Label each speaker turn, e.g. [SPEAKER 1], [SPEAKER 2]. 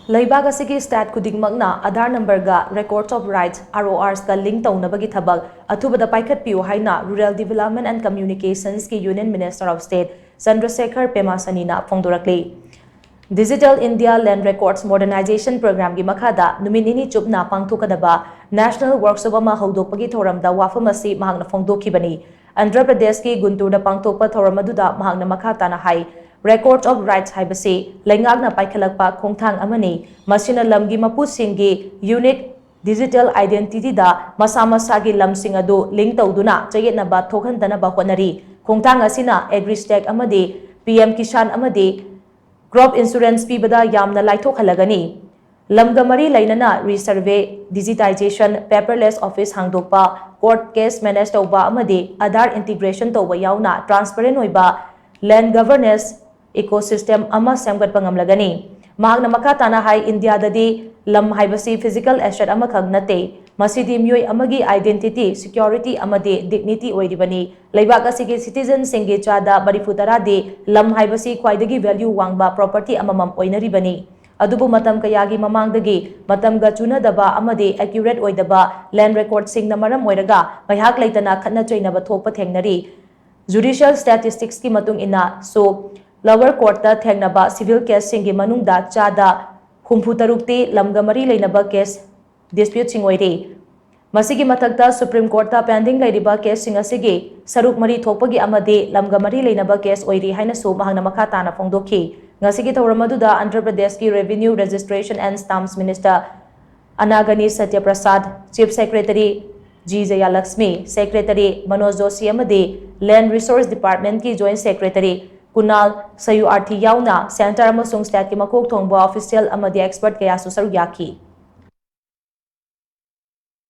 [SPEAKER 1] Laibag asigi stat khudingmakna Aadhaar Number ga Records of Rights (RORs) ka link Tounabagi Thabak Athubada Paikhatpiyu haina Rural Development and Communications ki Union Minister of State Chandrasekhar Pemmasani na phongdorakli. Digital India Land Records Modernization Program gi makhada numinini chupna pangthokadaba National Workshop ama hawdokpagi thoramda wafam asi mahakna phongdokhibani. Andhra Pradesh ki Gunturda pangthokpa thoramaduda mahakna makhata na hai Records of Rights haibasi laingakna paikhalakpa khongthang amani masina lamgi mapusinggi unique digital identity da masa-masagi lamsing adu link tawduna chayetnaba thokhandanaba honari khongthang asina agri-stack amadi PM Kisan amadi crop insurance pibada yamna laithokhalagani lamga mari lainana resurvey digitization paperless office hangdokpa court case manage tawba amadi Aadhaar integration tawba yauna transparent oiba land governance ecosystem ama semgatpa ngamlagani mahakna makhatana hai India dadi lam haibasi physical asset ama khagnate masidi myoi amagi identity security amadi dignity oiribani laibak asigi citizen singe chada barifutara de lam haibasi khwaidagi value wangba property amamam oinaribani adubu matam kayagi mamangdagi matamga chunadaba amadi accurate oidaba land record sing na maram oiraga maihak laitana khatna chainaba thokpa thengnari judicial statistics ki matung ina so lower court ta thengnaba civil case singi manungda chada humputarukti lamga mari leinaba case dispute sing oire masigi mathakta Supreme Court ta pending lairiba case sing asigi saruk mari thokpagi amade lamga mari leinaba case oire haina so mahangna makata na phongdokhi ngasigi thoramaduda Andhra Pradesh ki Revenue Registration and Stamps Minister Anagani Satyaprasad Chief Secretary G. Jayalakshmi Secretary Manoj Joshi amade Land Resource Department ki Joint Secretary Kunal Sayuarthi yauna Center amasung state ki makok thongba official amadi expert kaya su saruk yaki